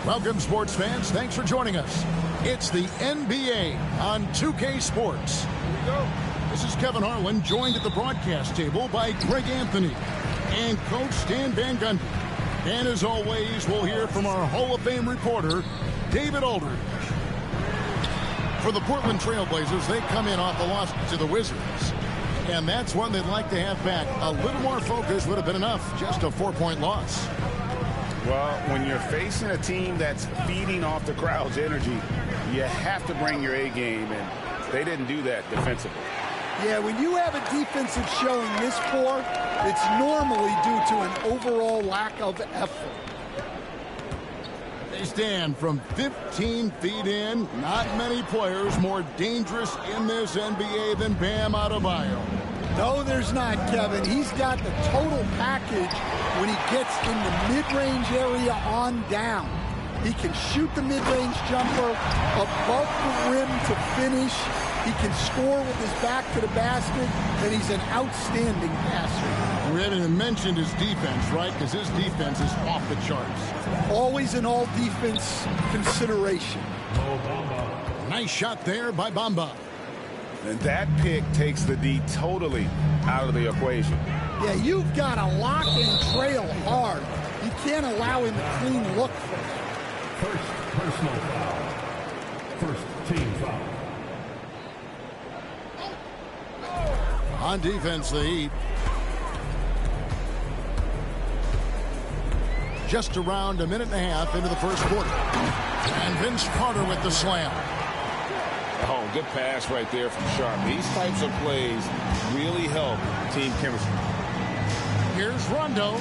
Welcome, sports fans. Thanks for joining us. It's the NBA on 2K Sports. Here we go. This is Kevin Harlan, joined at the broadcast table by Greg Anthony and Coach Stan Van Gundy. And as always, we'll hear from our Hall of Fame reporter, David Aldridge. For the Portland Trail Blazers, they come in off the loss to the Wizards. And that's one they'd like to have back. A little more focus would have been enough. Just a 4-point loss. Well, when you're facing a team that's feeding off the crowd's energy, you have to bring your A game, and they didn't do that defensively. Yeah, when you have a defensive showing this poor, it's normally due to an overall lack of effort. They stand from 15 feet in. Not many players more dangerous in this NBA than Bam Adebayo. No, there's not, Kevin. He's got the total package when he gets in the mid-range area on down. He can shoot the mid-range jumper above the rim to finish. He can score with his back to the basket, and he's an outstanding passer. We haven't even mentioned his defense, right? Because his defense is off the charts. Always an all-defense consideration. Nice shot there by Bamba. And that pick takes the D totally out of the equation. Yeah, you've got to lock and trail hard. You can't allow him a clean look for it. First personal foul. First team foul. On defense, the Heat. Just around a minute and a half into the first quarter. And Vince Carter with the slam. Oh, good pass right there from Sharp. These types of plays really help team chemistry. Here's Rondo.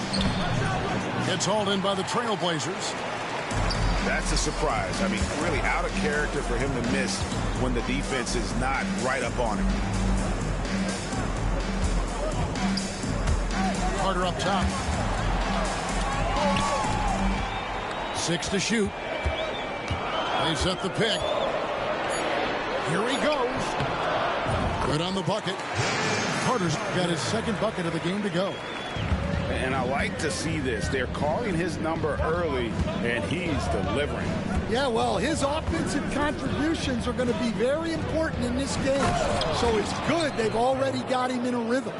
Gets hauled in by the Trailblazers. That's a surprise. I mean, really out of character for him to miss when the defense is not right up on him. Carter up top. 6 to shoot. They set the pick. Here he goes. Good on the bucket. Carter's got his second bucket of the game to go. And I like to see this. They're calling his number early, and he's delivering. Yeah, well, his offensive contributions are going to be very important in this game. So it's good they've already got him in a rhythm.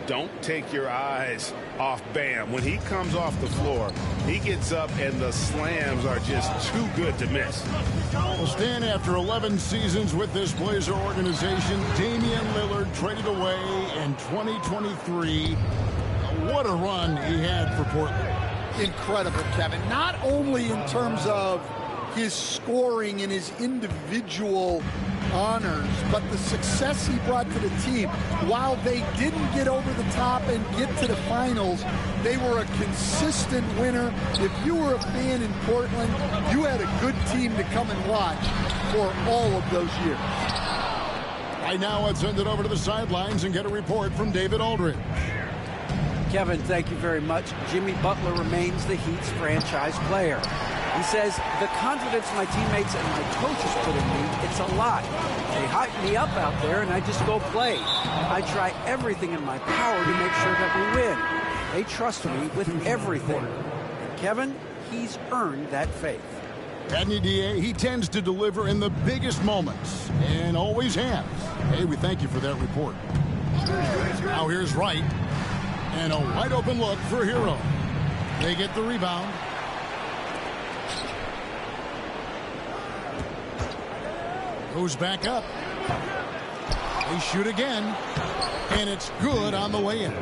Don't take your eyes off Bam. When he comes off the floor, he gets up, and the slams are just too good to miss. Well, Stan, after 11 seasons with this Blazer organization, Damian Lillard traded away in 2023. What a run he had for Portland. Incredible, Kevin. Not only in terms of his scoring and his individual honors, but the success he brought to the team. While they didn't get over the top and get to the finals, they were a consistent winner. If you were a fan in Portland, you had a good team to come and watch for all of those years. Right now, let's send it over to the sidelines and get a report from David Aldridge. Kevin, thank you very much. Jimmy Butler remains the Heat's franchise player. He says, the confidence my teammates and my coaches put in me, it's a lot. They hype me up out there, and I just go play. I try everything in my power to make sure that we win. They trust me with everything. And Kevin, he's earned that faith. Adney DA, he tends to deliver in the biggest moments, and always has. Hey, we thank you for that report. Now here's Wright, and a wide-open look for Hero. They get the rebound. Goes back up. They shoot again, and it's good on the way in.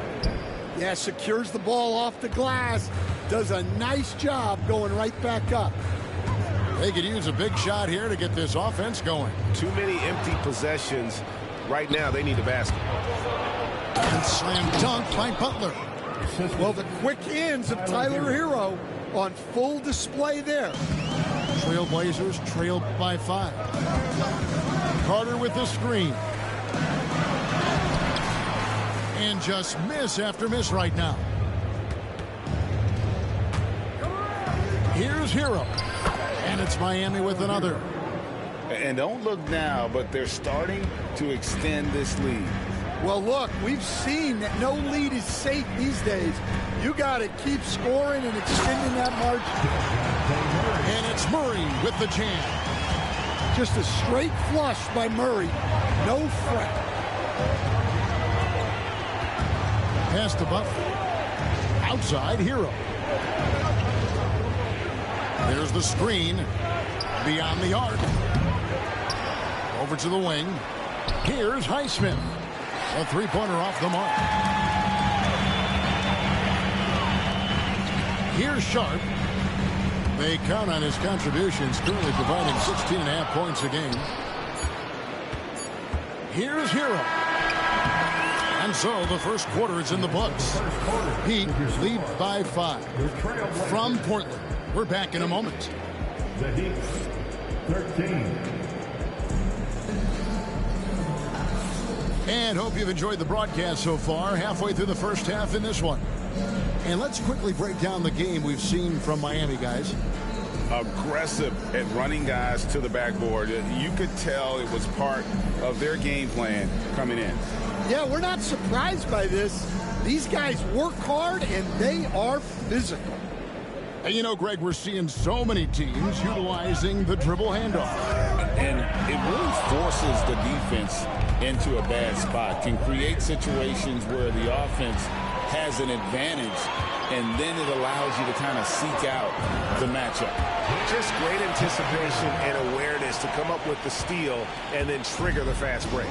Yeah, secures the ball off the glass. Does a nice job going right back up. They could use a big shot here to get this offense going. Too many empty possessions. Right now, they need a basket. And slam dunk by Butler. Well, the quick hands of Tyler Hero on full display there. Trailblazers trailed by 5. Carter with the screen. And just miss after miss right now. Here's Hero. And it's Miami with another. And don't look now, but they're starting to extend this lead. Well, look, we've seen that no lead is safe these days. You got to keep scoring and extending that margin. And it's Murray with the jam. Just a straight flush by Murray. No fret. Pass to Butler. Outside, Hero. There's the screen. Beyond the arc. Over to the wing. Here's Highsmith. A three-pointer off the mark. Here's Sharp. They count on his contributions, currently providing 16.5 points a game. Here's Hero. And so the first quarter is in the books. Heat lead by 5. From Portland. We're back in a moment. The Heat, 13. And hope you've enjoyed the broadcast so far. Halfway through the first half in this one. And let's quickly break down the game we've seen from Miami, guys. Aggressive at running guys to the backboard. You could tell it was part of their game plan coming in. Yeah, we're not surprised by this. These guys work hard and they are physical. And you know, Greg, we're seeing so many teams utilizing the dribble handoff. And it really forces the defense into a bad spot. Can create situations where the offense has an advantage, and then it allows you to kind of seek out the matchup. Just great anticipation and awareness to come up with the steal and then trigger the fast break.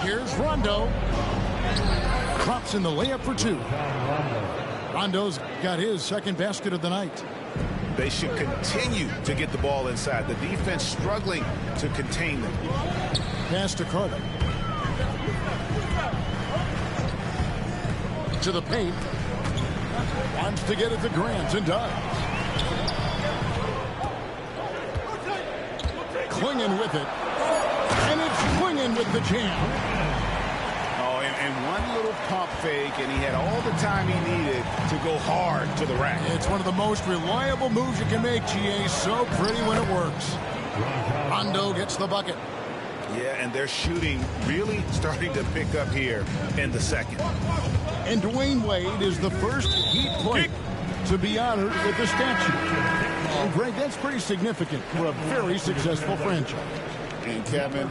Here's Rondo. Drops in the layup for 2. Rondo's got his second basket of the night. They should continue to get the ball inside. The defense struggling to contain them. Pass to Carter. To the paint. Wants to get it to Grant and does. Clinging with it. And it's Clinging with the jam. Oh, and one little pump fake, and he had all the time he needed to go hard to the rack. It's one of the most reliable moves you can make, GA. So pretty when it works. Rondo gets the bucket. Yeah, and their shooting really starting to pick up here in the second. And Dwayne Wade is the first Heat player to be honored with the statue. And Greg, that's pretty significant for a very successful franchise. And Kevin,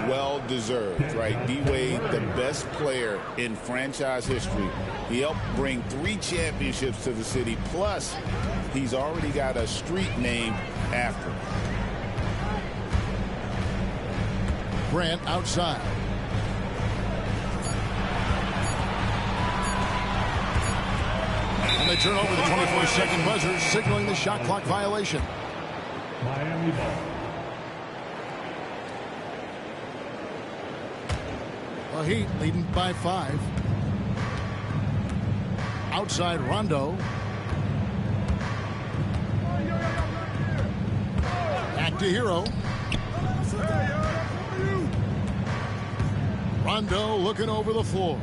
well-deserved, right? D-Wade, the best player in franchise history. He helped bring 3 championships to the city, plus he's already got a street named after him. Grant outside. And they turn over the 24-second buzzer, signaling the shot clock violation. Miami ball. The Heat leading by 5. Outside Rondo. Back to Hero. Rondo looking over the floor.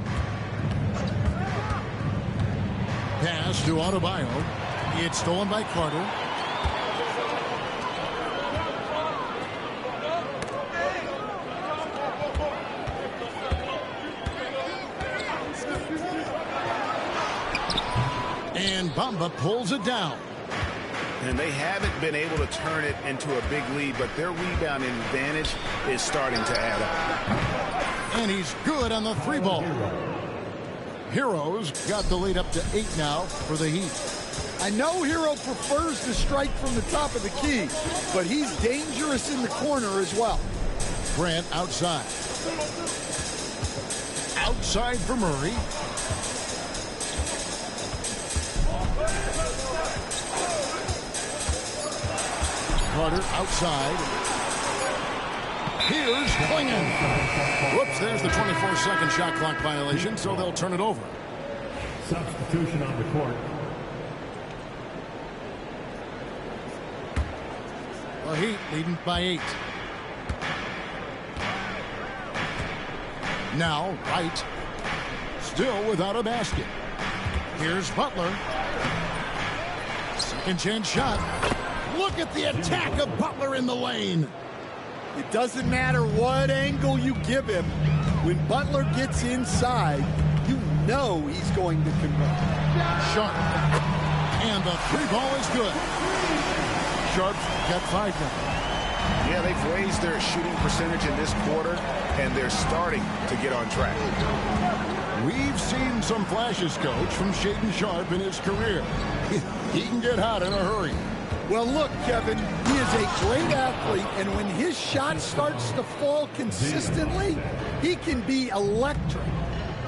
Pass to Adebayo. It's stolen by Carter. And Bamba pulls it down. And they haven't been able to turn it into a big lead, but their rebounding advantage is starting to add up. And he's good on the 3-ball. Hero's got the lead up to 8 now for the Heat. I know Hero prefers to strike from the top of the key, but he's dangerous in the corner as well. Grant outside. Outside for Murray. Carter outside. Here's Klingon. Whoops, there's the 24-second shot clock violation, so they'll turn it over. Substitution on the court. The Heat leading by 8. Now, Wright. Still without a basket. Here's Butler. Second chance shot. Look at the attack of Butler in the lane. It doesn't matter what angle you give him. When Butler gets inside, you know he's going to convert. Sharp. And the three ball is good. Sharp's got 5 now. Yeah, they've raised their shooting percentage in this quarter, and they're starting to get on track. We've seen some flashes, Coach, from Shaedon Sharpe in his career. He can get hot in a hurry. Well, look, Kevin, he is a great athlete, and when his shot starts to fall consistently, he can be electric.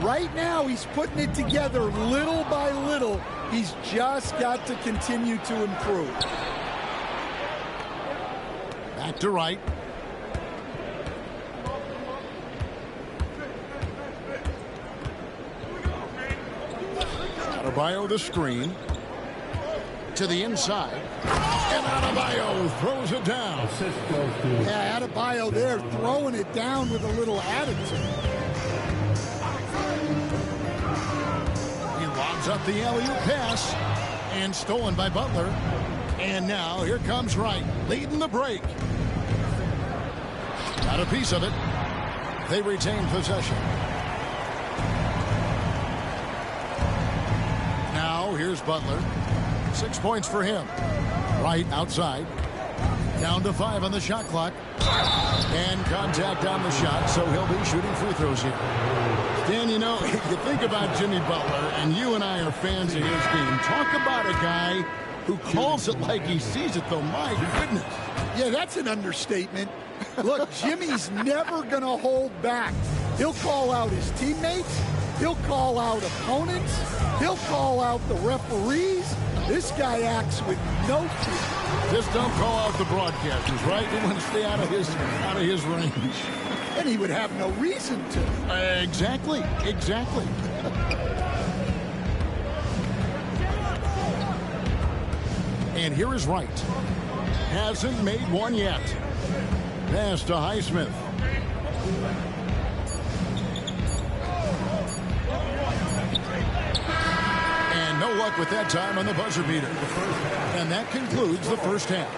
Right now, he's putting it together little by little. He's just got to continue to improve. Back to Wright. Adebayo the screen. To the inside. And Adebayo throws it down. Assist goes to Yeah, Adebayo there throwing it down with a little attitude. He lobs up the alley-oop pass. And stolen by Butler. And now here comes Wright, leading the break. Got a piece of it. They retain possession. Now here's Butler. 6 points for him. Wright outside. Down to 5 on the shot clock. And contact on the shot, so he'll be shooting free throws here. Dan, you know, you think about Jimmy Butler, and you and I are fans of his game. Talk about a guy who calls it like he sees it, though. My goodness. Yeah, that's an understatement. Look, Jimmy's never going to hold back. He'll call out his teammates. He'll call out opponents. He'll call out the referees. This guy acts with no fear. Just don't call out the broadcasters, right? He wants to stay out of his range. And he would have no reason to. Exactly. And here is Wright. Hasn't made one yet. Pass to Highsmith. And no luck with that time on the buzzer beater. And that concludes the first half.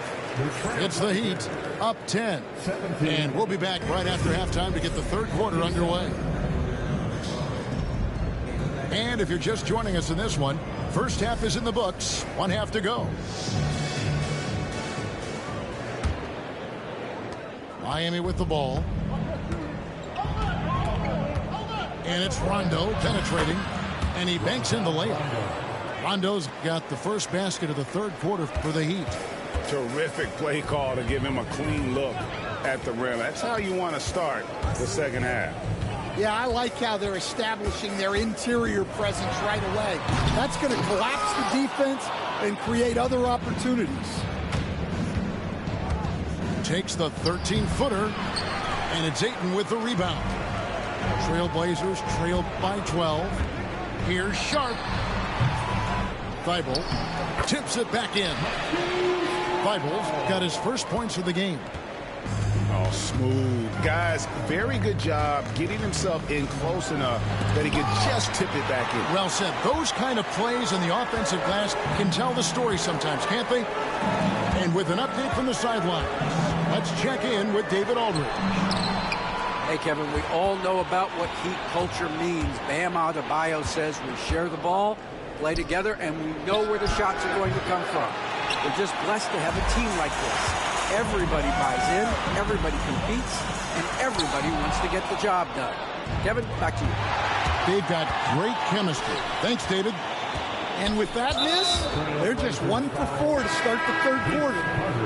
It's the Heat up 10. And we'll be back right after halftime to get the third quarter underway. And if you're just joining us in this one, first half is in the books. 1 half to go. Miami with the ball. And it's Rondo penetrating. And he banks in the layup. Rondo's got the first basket of the third quarter for the Heat. Terrific play call to give him a clean look at the rim. That's how you want to start the second half. Yeah, I like how they're establishing their interior presence right away. That's going to collapse the defense and create other opportunities. Takes the 13-footer, and it's Ayton with the rebound. Trailblazers trail by 12. Here's Sharp. Thibault tips it back in. Thibault's got his first points of the game. Oh, smooth. Guys, very good job getting himself in close enough that he could just tip it back in. Well said. Those kind of plays in the offensive glass can tell the story sometimes, can't they? And with an update from the sideline, let's check in with David Aldridge. Hey, Kevin, we all know about what Heat culture means. Bam Adebayo says we share the ball, play together, and we know where the shots are going to come from. We're just blessed to have a team like this. Everybody buys in, everybody competes, and everybody wants to get the job done. Kevin, back to you. They've got great chemistry. Thanks, David. And with that miss, they're just 1 for 4 to start the third quarter.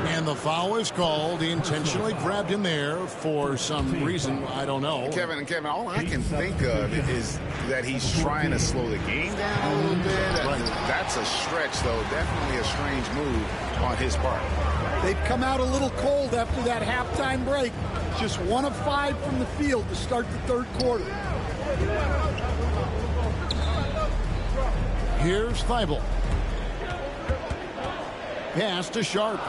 And the foul is called. He intentionally grabbed him there for some reason. I don't know. Kevin, all I can think of is that he's trying to slow the game down a little bit. Right. That's a stretch, though. Definitely a strange move on his part. They've come out a little cold after that halftime break. Just 1 of 5 from the field to start the third quarter. Here's Thibault. Pass to Sharp.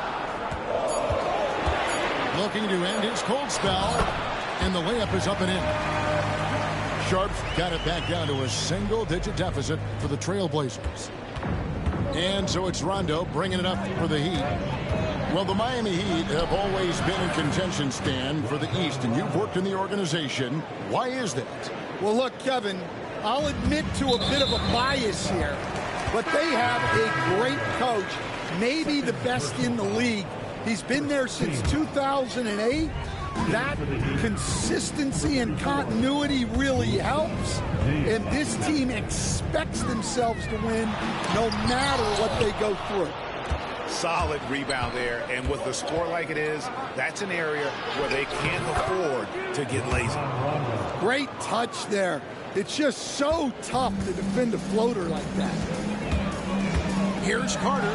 Looking to end his cold spell. And the layup is up and in. Sharp's got it back down to a single-digit deficit for the Trailblazers. And so it's Rondo bringing it up for the Heat. Well, the Miami Heat have always been in contention, Stan, for the East, and you've worked in the organization. Why is that? Well, look, Kevin, I'll admit to a bit of a bias here, but they have a great coach, maybe the best in the league. He's been there since 2008. That consistency and continuity really helps, and this team expects themselves to win no matter what they go through. Solid rebound there, and with the score like it is, that's an area where they can't afford to get lazy. Great touch there. It's just so tough to defend a floater like that. Here's Carter.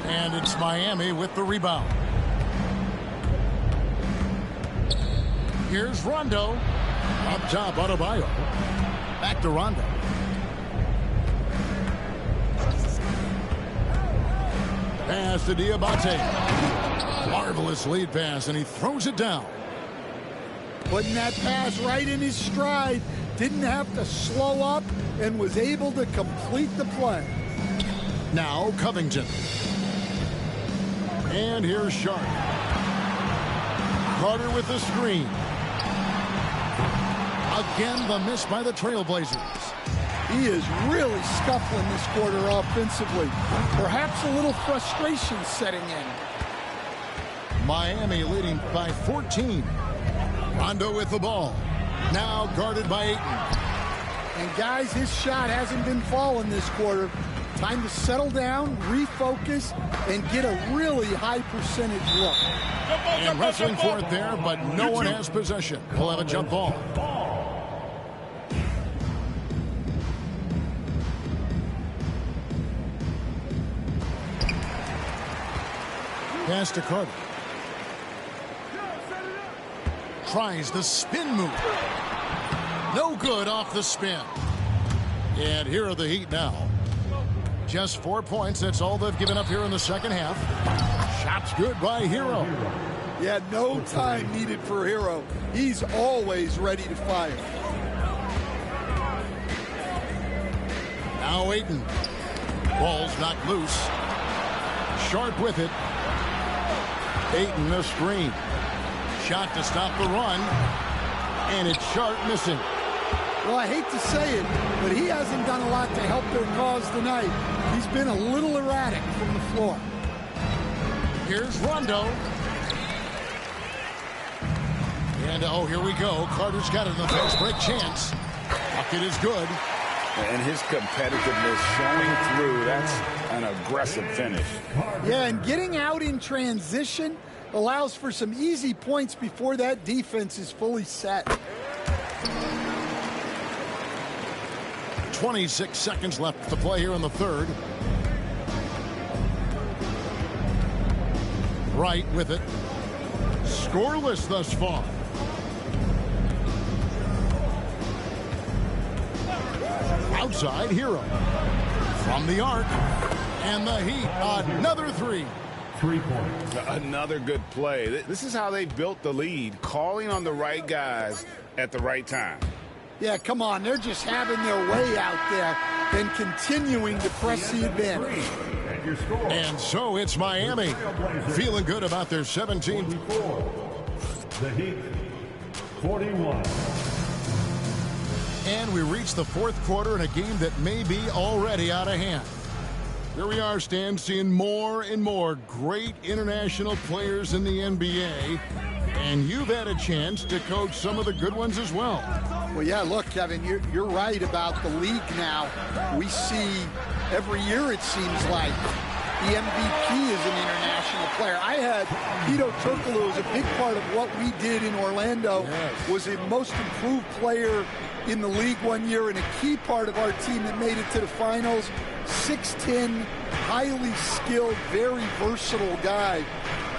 And it's Miami with the rebound. Here's Rondo. Up top, Adebayo. Back to Rondo. Pass to Diabate. Marvelous lead pass, and he throws it down. Putting that pass right in his stride. Didn't have to slow up and was able to complete the play. Now Covington. And here's Sharp. Carter with the screen. Again, the miss by the Trailblazers. He is really scuffling this quarter offensively. Perhaps a little frustration setting in. Miami leading by 14. Rondo with the ball. Now guarded by Ayton. And guys, his shot hasn't been falling this quarter. Time to settle down, refocus, and get a really high percentage look. And wrestling for it there, but no one has possession. We'll have a jump ball. Pass to Carter. Tries the spin move. No good off the spin. And here are the Heat now. Just 4 points. That's all they've given up here in the second half. Shots good by Hero. Yeah, no time needed for Hero. He's always ready to fire. Now Ayton. Ball's knocked loose. Sharp with it. Ayton the screen. Shot to stop the run. And it's Sharp missing. Well, I hate to say it, but he hasn't done a lot to help their cause tonight. He's been a little erratic from the floor. Here's Rondo. And, oh, here we go. Carter's got it in the fast break chance. Bucket is good. And his competitiveness showing through. That's an aggressive finish. Yeah, and getting out in transition allows for some easy points before that defense is fully set. 26 seconds left to play here in the third. Wright with it. Scoreless thus far. Outside, Hero. From the arc. And the Heat, another three. 3 points. Another good play. This is how they built the lead, calling on the right guys at the right time. Yeah, come on. They're just having their way out there and continuing to press the advantage. And so it's Miami feeling good about their 17. The Heat, 41. And we reach the fourth quarter in a game that may be already out of hand. Here we are, Stan, seeing more and more great international players in the NBA. And you've had a chance to coach some of the good ones as well. Well, yeah, look, Kevin, you're right about the league now. We see every year, it seems like, the MVP is an international player. I had Pito Turkoglu as a big part of what we did in Orlando. Yes. Was a most improved player in the league one year and a key part of our team that made it to the finals. 6'10", highly skilled, very versatile guy.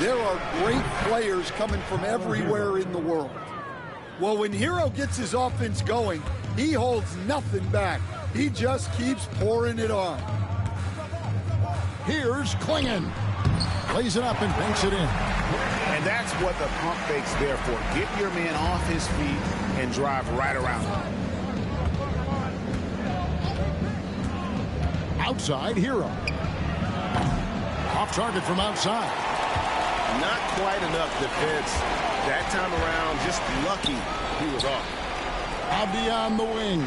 There are great players coming from everywhere in the world. Well, when Hero gets his offense going, he holds nothing back. He just keeps pouring it on. Here's Klingon. Lays it up and banks it in. And that's what the pump fake's there for. Get your man off his feet and drive right around him. Outside, Hero. Off target from outside. Not quite enough defense. That time around, just lucky he was off. Abdi on the wing.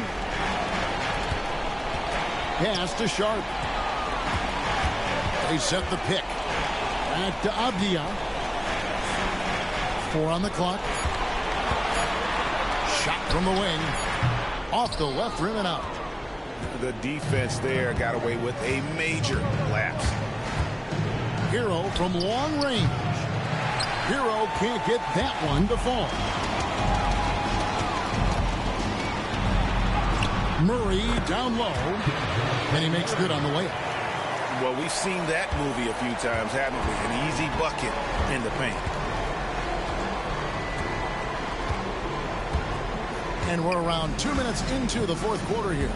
Pass to Sharp. They set the pick. Back to Abdia. 4 on the clock. Shot from the wing. Off the left rim and out. The defense there got away with a major lapse. Hero from long range. Hero can't get that one to fall. Murray down low. And he makes good on the layup. Well, we've seen that movie a few times, haven't we? An easy bucket in the paint. And we're around 2 minutes into the fourth quarter here.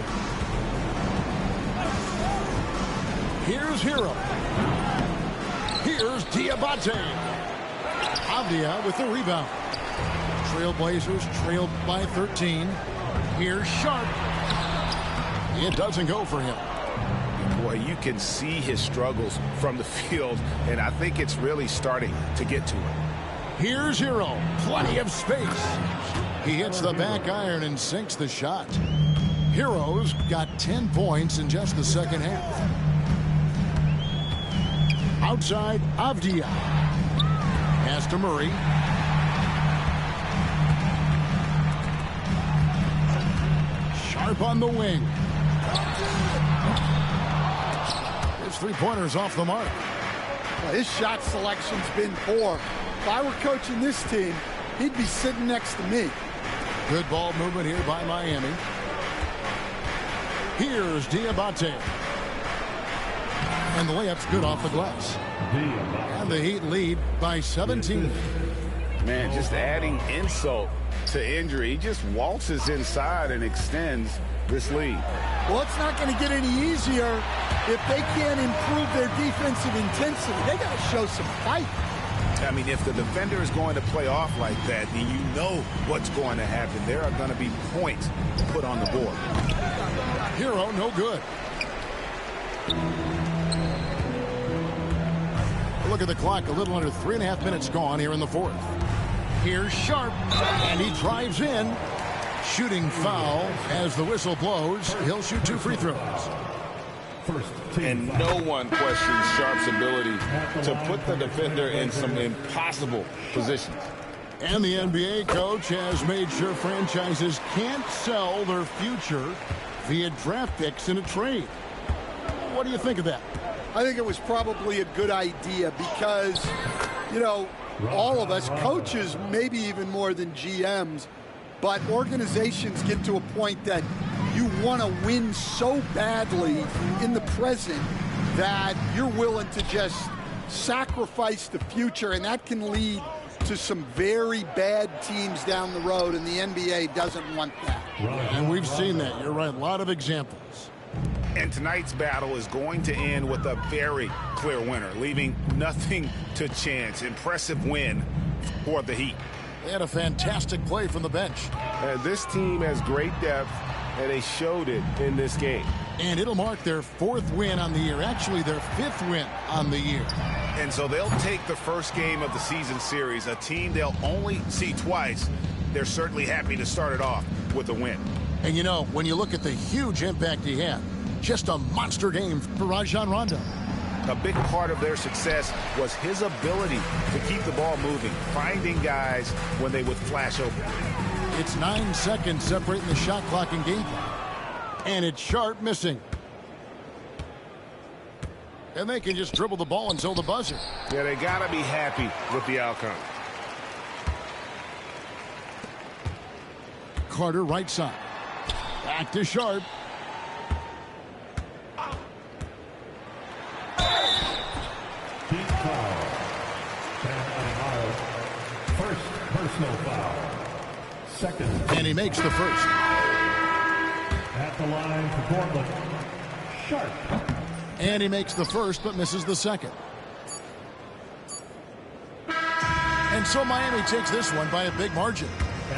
Here's Hero. Here's Diabate. Avdia with the rebound. Trailblazers trailed by 13. Here's Sharp. It doesn't go for him. Boy, you can see his struggles from the field, and I think it's really starting to get to him. Here's Hero. Plenty of space. He hits the back iron and sinks the shot. Hero's got 10 points in just the second half. Outside, Avdia. Pass to Murray. Sharp on the wing. His three-pointer's off the mark. Well, his shot selection's been poor. If I were coaching this team, he'd be sitting next to me. Good ball movement here by Miami. Here's Diabate. And the layup's good off the glass. And the Heat lead by 17. Man, just adding insult to injury. He just waltzes inside and extends this lead. Well, it's not going to get any easier if they can't improve their defensive intensity. They got to show some fight. I mean, if the defender is going to play off like that, then you know what's going to happen. There are going to be points put on the board. Hero, no good. Look at the clock. A little under 3.5 minutes gone here in the fourth. Here's Sharp, and he drives in. Shooting foul as the whistle blows. He'll shoot 2 free throws. And no one questions Sharp's ability to put the defender in some impossible positions. And the NBA coach has made sure franchises can't sell their future via draft picks in a trade. What do you think of that? I think it was probably a good idea because, you know, all of us, coaches, maybe even more than GMs, but organizations get to a point that you want to win so badly in the present that you're willing to just sacrifice the future, and that can lead to some very bad teams down the road, and the NBA doesn't want that. And we've seen that. You're right. A lot of examples. And tonight's battle is going to end with a very clear winner, leaving nothing to chance. Impressive win for the Heat. They had a fantastic play from the bench. This team has great depth, and they showed it in this game. And it'll mark their 4th win on the year. Actually, their 5th win on the year. And so they'll take the first game of the season series, a team they'll only see twice. They're certainly happy to start it off with a win. And, you know, when you look at the huge impact he had, just a monster game for Rajon Rondo. A big part of their success was his ability to keep the ball moving, finding guys when they would flash open. It's 9 seconds separating the shot clock and game clock. And it's Sharp missing. And they can just dribble the ball until the buzzer. Yeah, they got to be happy with the outcome. Carter right side. Back to Sharp. First personal foul. Second. And he makes the first. At the line for Portland, Sharp. And he makes the first, but misses the second. And so Miami takes this one by a big margin.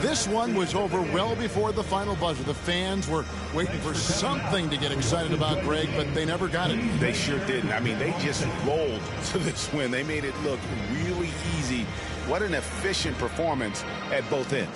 This one was over well before the final buzzer. The fans were waiting for something to get excited about, Greg, but they never got it. They sure didn't. I mean, they just rolled to this win. They made it look really easy. What an efficient performance at both ends.